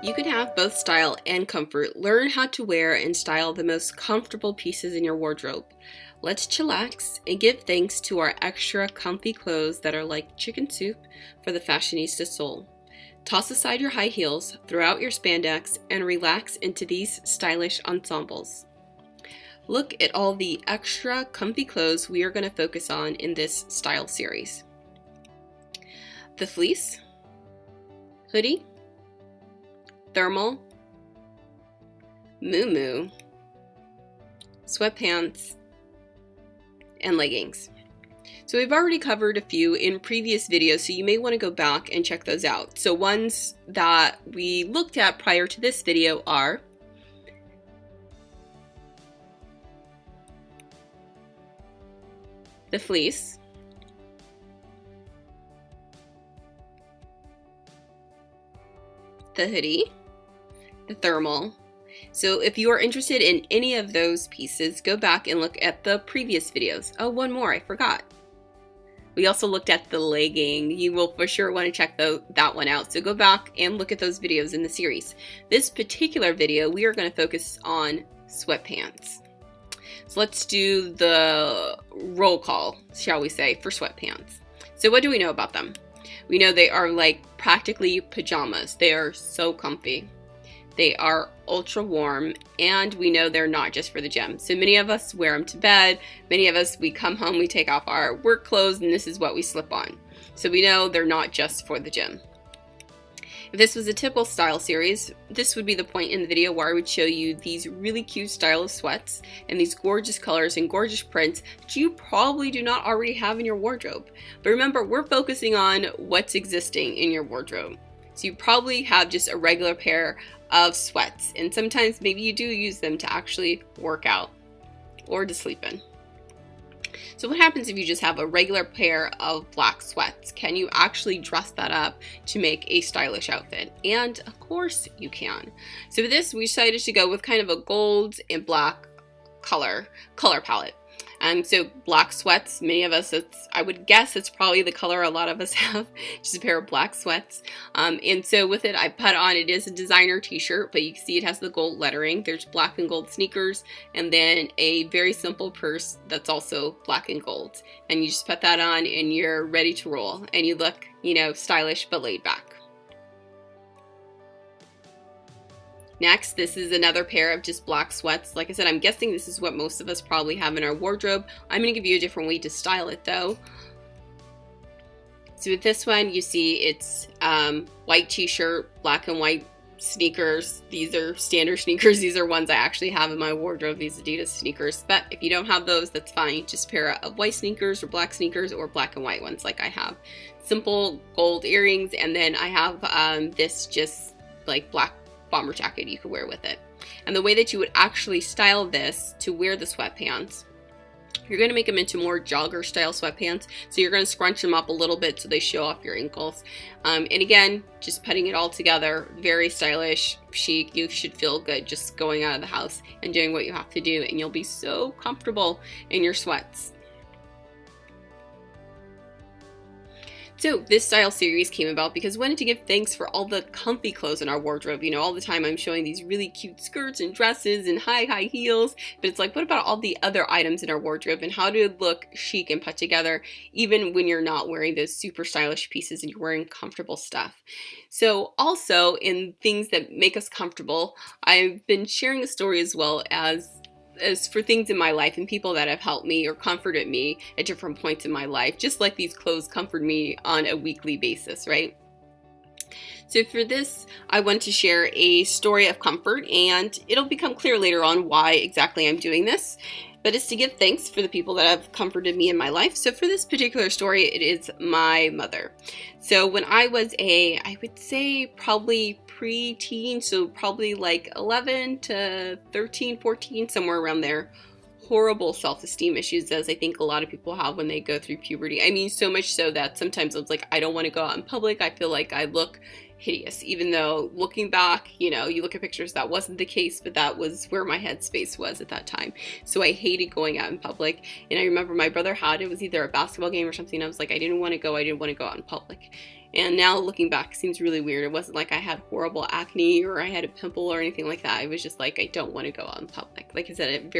You can have both style and comfort. Learn how to wear and style the most comfortable pieces in your wardrobe. Let's chillax and give thanks to our extra comfy clothes that are like chicken soup for the fashionista soul. Toss aside your high heels, throw out your spandex, and relax into these stylish ensembles. Look at all the extra comfy clothes we are going to focus on in this style series. The fleece, hoodie, thermal, muumuu, sweatpants, and leggings. So we've already covered a few in previous videos, so you may want to go back and check those out. So ones that we looked at prior to this video are the fleece, the hoodie, the thermal. So if you are interested in any of those pieces, go back and look at the previous videos. Oh, one more, I forgot. We also looked at the legging. You will for sure want to check that one out. So go back and look at those videos in the series. This particular video, we are going to focus on sweatpants. So let's do the roll call, shall we say, for sweatpants. So what do we know about them? We know they are like practically pajamas. They are so comfy. They are ultra warm, and we know they're not just for the gym. So many of us wear them to bed. Many of us, we come home, we take off our work clothes, and this is what we slip on. So we know they're not just for the gym. If this was a typical style series, this would be the point in the video where I would show you these really cute style of sweats and these gorgeous colors and gorgeous prints that you probably do not already have in your wardrobe. But remember, we're focusing on what's existing in your wardrobe. So you probably have just a regular pair of sweats, and sometimes maybe you do use them to actually work out or to sleep in. So what happens if you just have a regular pair of black sweats? Can you actually dress that up to make a stylish outfit? And of course you can. So for this, we decided to go with kind of a gold and black color palette. So black sweats, many of us, I would guess it's probably the color a lot of us have, just a pair of black sweats. And so with it, I put on, it is a designer t-shirt, but you can see it has the gold lettering. There's black and gold sneakers, and then a very simple purse that's also black and gold. And you just put that on and you're ready to roll, and you look, stylish but laid back. Next, this is another pair of just black sweats. Like I said, I'm guessing this is what most of us probably have in our wardrobe. I'm going to give you a different way to style it though. So with this one, you see it's white t-shirt, black and white sneakers. These are standard sneakers. These are ones I actually have in my wardrobe, these Adidas sneakers. But if you don't have those, that's fine. Just a pair of white sneakers or black and white ones like I have. Simple gold earrings, and then I have this just like black bomber jacket you could wear with it. And the way that you would actually style this to wear the sweatpants, you're going to make them into more jogger style sweatpants. So you're going to scrunch them up a little bit so they show off your ankles. And again, just putting it all together, very stylish, chic. You should feel good just going out of the house and doing what you have to do, and you'll be so comfortable in your sweats. So this style series came about because I wanted to give thanks for all the comfy clothes in our wardrobe. All the time I'm showing these really cute skirts and dresses and high heels, but it's like, what about all the other items in our wardrobe and how to look chic and put together even when you're not wearing those super stylish pieces and you're wearing comfortable stuff. So also in things that make us comfortable, I've been sharing a story as well as for things in my life and people that have helped me or comforted me at different points in my life, just like these clothes comfort me on a weekly basis, right? So for this, I want to share a story of comfort, and it'll become clear later on why exactly I'm doing this, but it's to give thanks for the people that have comforted me in my life. So for this particular story, it is my mother. So when I was I would say probably pre-teen, so probably like 11 to 13, 14, somewhere around there, horrible self-esteem issues, as I think a lot of people have when they go through puberty. I mean, so much so that sometimes I was like, I don't want to go out in public. I feel like I look hideous, even though looking back, you look at pictures, that wasn't the case, but that was where my headspace was at that time. So I hated going out in public. And I remember my brother it was either a basketball game or something. I was like, I didn't want to go out in public. And now looking back, it seems really weird. It wasn't like I had horrible acne or I had a pimple or anything like that. It was just like, I don't want to go out in public. Like I said, it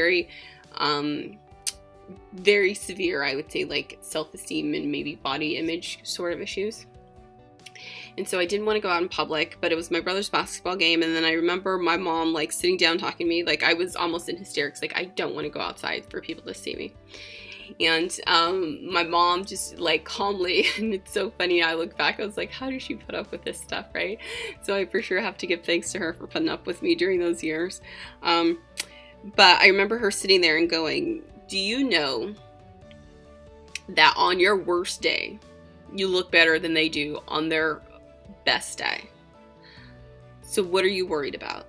very severe, I would say, like self-esteem and maybe body image sort of issues. And so I didn't want to go out in public, but it was my brother's basketball game. And then I remember my mom like sitting down talking to me, like I was almost in hysterics. Like, I don't want to go outside for people to see me. And my mom just like calmly, and it's so funny, I look back, I was like, how does she put up with this stuff, right? So I for sure have to give thanks to her for putting up with me during those years. But I remember her sitting there and going, do you know that on your worst day, you look better than they do on their best day? So what are you worried about?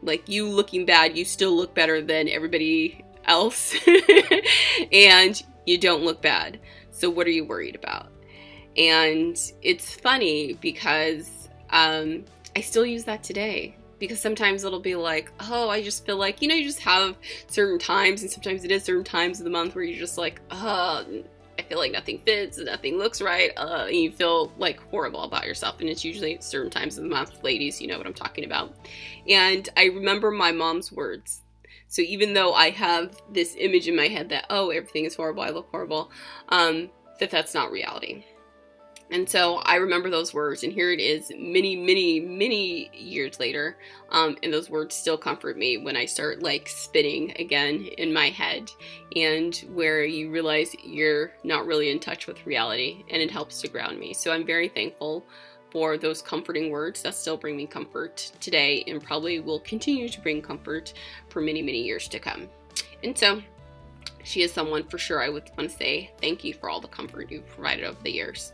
Like, you looking bad, you still look better than everybody else and you don't look bad. So what are you worried about? And it's funny because I still use that today, because sometimes it'll be like, oh, I just feel like, you just have certain times, and sometimes it is certain times of the month where you're just like, I feel like nothing fits, nothing looks right, and you feel like horrible about yourself. And it's usually certain times of the month. Ladies, you know what I'm talking about. And I remember my mom's words. So even though I have this image in my head that, oh, everything is horrible, I look horrible, that's not reality. And so I remember those words, and here it is many, many, many years later, and those words still comfort me when I start like spinning again in my head, and where you realize you're not really in touch with reality, and it helps to ground me. So I'm very thankful for those comforting words that still bring me comfort today, and probably will continue to bring comfort for many, many years to come. And so she is someone for sure I would want to say thank you for all the comfort you've provided over the years.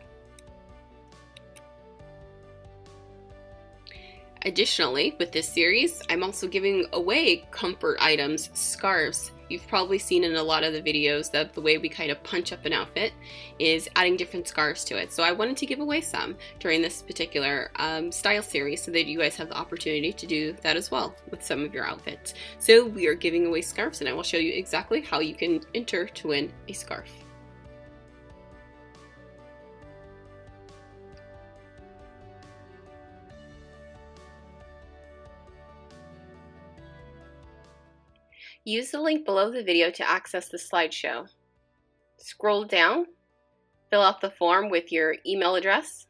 Additionally, with this series, I'm also giving away comfort items, scarves. You've probably seen in a lot of the videos that the way we kind of punch up an outfit is adding different scarves to it. So I wanted to give away some during this particular style series so that you guys have the opportunity to do that as well with some of your outfits. So we are giving away scarves, and I will show you exactly how you can enter to win a scarf. Use the link below the video to access the slideshow. Scroll down, fill out the form with your email address.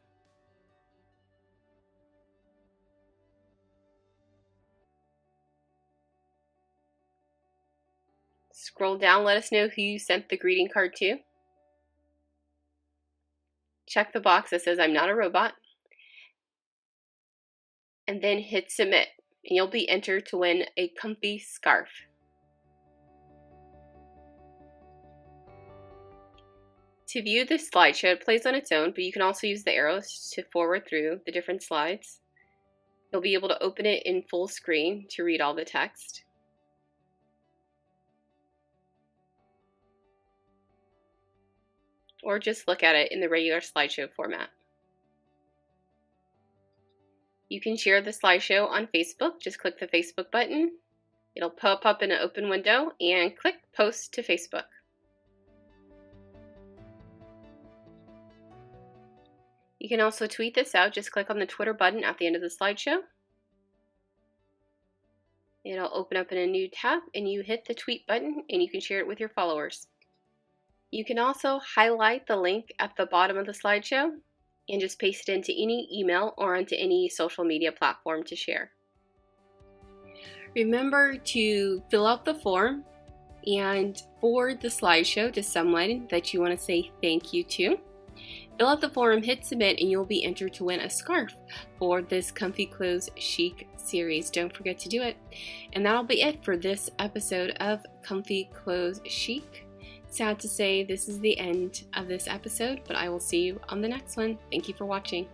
Scroll down, let us know who you sent the greeting card to. Check the box that says I'm not a robot. And then hit submit, and you'll be entered to win a comfy scarf. To view this slideshow, it plays on its own, but you can also use the arrows to forward through the different slides. You'll be able to open it in full screen to read all the text. Or just look at it in the regular slideshow format. You can share the slideshow on Facebook. Just click the Facebook button. It'll pop up in an open window, and click Post to Facebook. You can also tweet this out. Just click on the Twitter button at the end of the slideshow. It'll open up in a new tab, and you hit the tweet button, and you can share it with your followers. You can also highlight the link at the bottom of the slideshow and just paste it into any email or onto any social media platform to share. Remember to fill out the form and forward the slideshow to someone that you want to say thank you to. Fill out the form, hit submit, and you'll be entered to win a scarf for this Comfy Clothes Chic series. Don't forget to do it. And that'll be it for this episode of Comfy Clothes Chic. Sad to say this is the end of this episode, but I will see you on the next one. Thank you for watching.